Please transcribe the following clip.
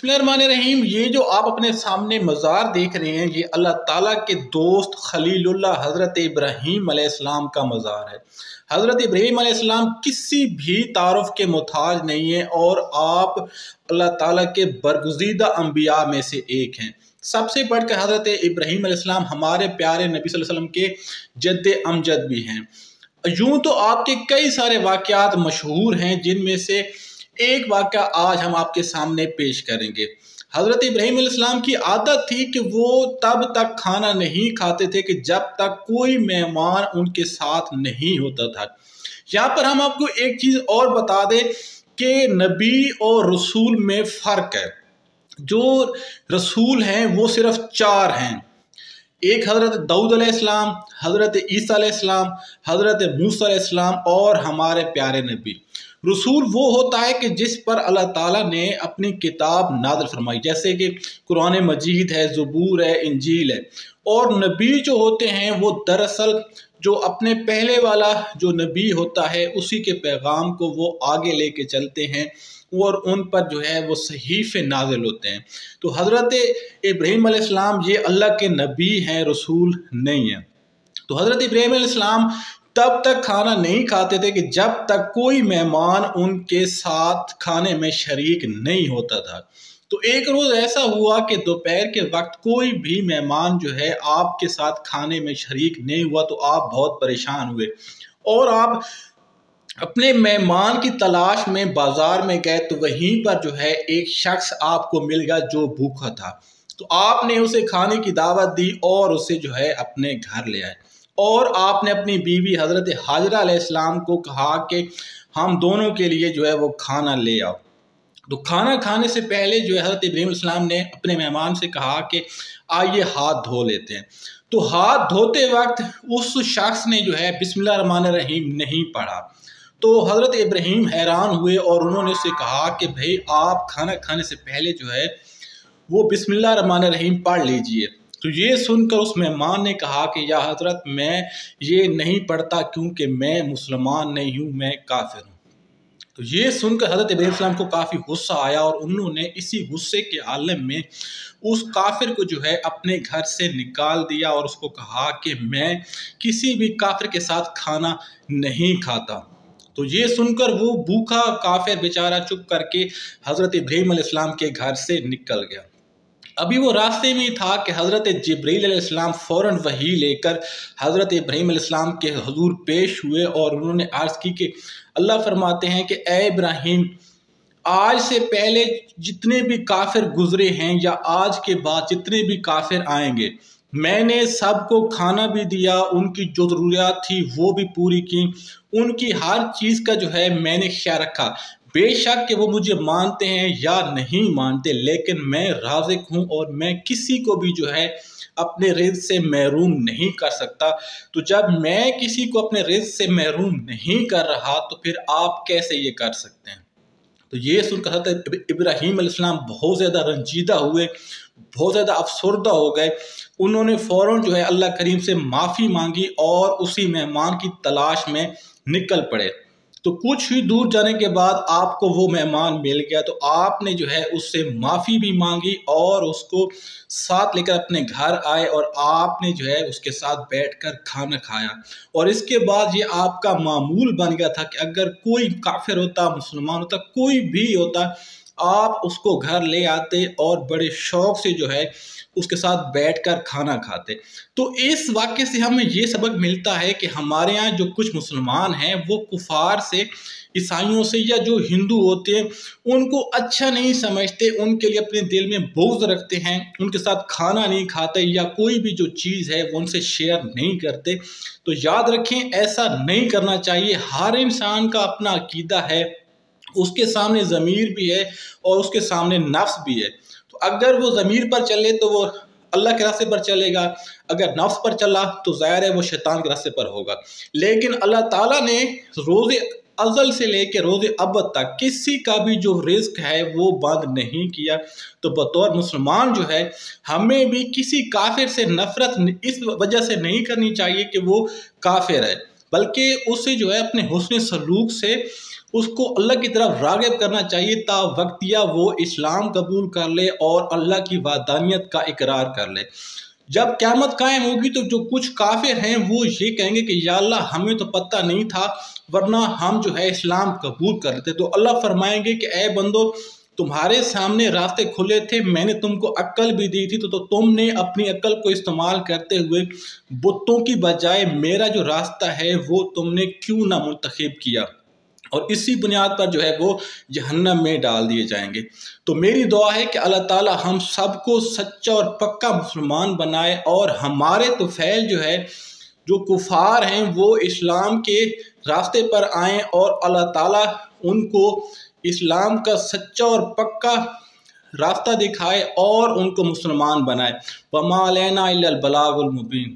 बिस्मिल्लाहिर्रहमानिर्रहीम। ये जो आप अपने सामने मज़ार देख रहे हैं, ये अल्लाह ताला के दोस्त खलीलुल्लाह हज़रत इब्राहीम अलैहिस्सलाम का मज़ार है। हज़रत इब्राहीम अलैहिस्सलाम किसी भी तारुफ के मोहताज नहीं है और आप अल्लाह ताला के बरगुज़ीदा अंबिया में से एक हैं। सबसे बढ़कर हज़रत इब्राहीम अलैहिस्सलाम हमारे प्यारे नबी सल्लल्लाहु अलैहि वसल्लम के जद्दे अमजद भी हैं। यूँ तो आपके कई सारे वाक़यात मशहूर हैं, जिनमें से एक वाक़या आज हम आपके सामने पेश करेंगे। हज़रत इब्राहीम अलैहिस्सलाम की आदत थी कि वो तब तक खाना नहीं खाते थे कि जब तक कोई मेहमान उनके साथ नहीं होता था। यहाँ पर हम आपको एक चीज़ और बता दें कि नबी और रसूल में फ़र्क है। जो रसूल हैं वो सिर्फ 4 हैं। एक हज़रत दाऊद अलैहिस्सलाम, हज़रत ईसा अलैहिस्सलाम, हज़रत मूसा अलैहिस्सलाम और हमारे प्यारे नबी। रसूल वो होता है कि जिस पर अल्लाह ताला ने अपनी किताब नाज़िल फरमाई, जैसे कि कुरान मजीद है, ज़बूर है, इंजील है। और नबी जो होते हैं वो दरअसल जो अपने पहले वाला जो नबी होता है उसी के पैगाम को वो आगे लेके चलते हैं और उन पर जो है वो सहीफ़े नाज़िल होते हैं। तो हज़रत इब्राहीम अलैहिस्सलाम ये अल्लाह के नबी हैं, रसूल नहीं हैं। तो हज़रत इब्राहीम अलैहिस्सलाम तब तक खाना नहीं खाते थे कि जब तक कोई मेहमान उनके साथ खाने में शरीक नहीं होता था। तो एक रोज़ ऐसा हुआ कि दोपहर के वक्त कोई भी मेहमान जो है आपके साथ खाने में शरीक नहीं हुआ, तो आप बहुत परेशान हुए और आप अपने मेहमान की तलाश में बाजार में गए। तो वहीं पर जो है एक शख्स आपको मिल गया जो भूखा था। तो आपने उसे खाने की दावत दी और उसे जो है अपने घर ले आए और आपने अपनी बीवी हज़रत हाजरा अलैहिस्सलाम को कहा कि हम दोनों के लिए जो है वो खाना ले आओ। तो खाना खाने से पहले जो है हज़रत इब्राहीम अलैहिस्सलाम ने अपने मेहमान से कहा कि आइए हाथ धो लेते हैं। तो हाथ धोते वक्त उस शख्स ने जो है बिस्मिल्लाहिर्रहमानिर्रहीम नहीं पढ़ा। तो हज़रत इब्राहीम हैरान हुए और उन्होंने उससे कहा कि भाई आप खाना खाने से पहले जो है वो बिस्मिल्लाहिर्रहमानिर्रहीम पढ़ लीजिए। तो ये सुनकर उस मेहमान ने कहा कि या हज़रत मैं ये नहीं पढ़ता क्योंकि मैं मुसलमान नहीं हूँ, मैं काफिर हूँ। तो ये सुनकर हज़रत इब्राहीम अलैहिस्सलाम को काफ़ी गुस्सा आया और उन्होंने इसी गुस्से के आलम में उस काफिर को जो है अपने घर से निकाल दिया और उसको कहा कि मैं किसी भी काफिर के साथ खाना नहीं खाता। तो ये सुनकर वो भूखा काफिर बेचारा चुप करके हज़रत इब्राहीम अलैहिस्सलाम के घर से निकल गया। अभी वो रास्ते में ही था कि हज़रत जिब्रील अलैहिस्सलाम फ़ौरन वही लेकर हज़रत इब्राहीम अलैहिस्सलाम के हुज़ूर पेश हुए और उन्होंने अर्ज़ की कि अल्लाह फरमाते हैं कि ए इब्राहीम, आज से पहले जितने भी काफिर गुजरे हैं या आज के बाद जितने भी काफिर आएंगे, मैंने सबको खाना भी दिया, उनकी जो ज़रूरियात थी वो भी पूरी की, उनकी हर चीज़ का जो है मैंने ख्याल रखा। बेशक कि वो मुझे मानते हैं या नहीं मानते, लेकिन मैं राज़िक हूँ और मैं किसी को भी जो है अपने रिज़्क़ से महरूम नहीं कर सकता। तो जब मैं किसी को अपने रिज़्क़ से महरूम नहीं कर रहा तो फिर आप कैसे ये कर सकते हैं। तो ये सुनकर हज़रत इब्राहीम अलैहिस्सलाम बहुत ज़्यादा रंजीदा हुए, बहुत ज़्यादा अफसरदा हो गए। उन्होंने फ़ौरन जो है अल्लाह करीम से माफ़ी मांगी और उसी मेहमान की तलाश में निकल पड़े। तो कुछ ही दूर जाने के बाद आपको वो मेहमान मिल गया। तो आपने जो है उससे माफ़ी भी मांगी और उसको साथ लेकर अपने घर आए और आपने जो है उसके साथ बैठकर खाना खाया। और इसके बाद ये आपका मामूल बन गया था कि अगर कोई काफिर होता, मुसलमान होता, कोई भी होता, आप उसको घर ले आते और बड़े शौक़ से जो है उसके साथ बैठकर खाना खाते। तो इस वाक़ये से हमें ये सबक मिलता है कि हमारे यहाँ जो कुछ मुसलमान हैं वो कुफ़ार से, ईसाइयों से या जो हिंदू होते हैं उनको अच्छा नहीं समझते, उनके लिए अपने दिल में बुग़्ज़ रखते हैं, उनके साथ खाना नहीं खाते या कोई भी जो चीज़ है वो उनसे शेयर नहीं करते। तो याद रखें, ऐसा नहीं करना चाहिए। हर इंसान का अपना अक़ीदा है, उसके सामने ज़मीर भी है और उसके सामने नफ्स भी है। तो अगर वो ज़मीर पर चले तो वो अल्लाह के रास्ते पर चलेगा, अगर नफ्स पर चला तो ज़ाहिर है वो शैतान के रास्ते पर होगा। लेकिन अल्लाह ताला ने रोज़े अज़ल से लेकर रोज़े अबद तक किसी का भी जो रिज़्क़ है वो बंद नहीं किया। तो बतौर मुसलमान जो है हमें भी किसी काफिर से नफ़रत इस वजह से नहीं करनी चाहिए कि वो काफिर है। بلکہ اسے جو ہے اپنے حسن سلوک سے اس کو اللہ کی طرف راغب کرنا چاہیے، تا وقتیہ وہ اسلام قبول کر لے اور اللہ کی وحدانیت کا اقرار کر لے۔ جب قیامت قائم ہوگی تو جو کچھ کافر ہیں وہ یہ کہیں گے کہ یا اللہ ہمیں تو پتہ نہیں تھا، ورنہ ہم جو ہے اسلام قبول کر لیتے۔ تو اللہ فرمائیں گے کہ اے بندو، تمہارے سامنے راستے کھلے تھے، میں نے تم کو عقل بھی دی تھی، تو تم نے اپنی عقل کو استعمال کرتے ہوئے بتوں کی بجائے میرا جو راستہ ہے وہ تم نے کیوں نہ منتخب کیا، اور اسی بنیاد پر جو ہے وہ جہنم میں ڈال دیے جائیں گے۔ تو میری دعا ہے کہ اللہ تعالی ہم سب کو سچا اور پکا مسلمان بنائے، اور ہمارے طفیل جو ہے، جو کفار ہیں، وہ اسلام کے راستے پر آئیں اور اللہ تعالی ان کو اسلام کا سچا اور پکا راستہ دکھائے اور ان کو مسلمان بنائے۔ وَمَا عَلَيْنَا إِلَّا الْبَلَاغُ الْمُبِينُ۔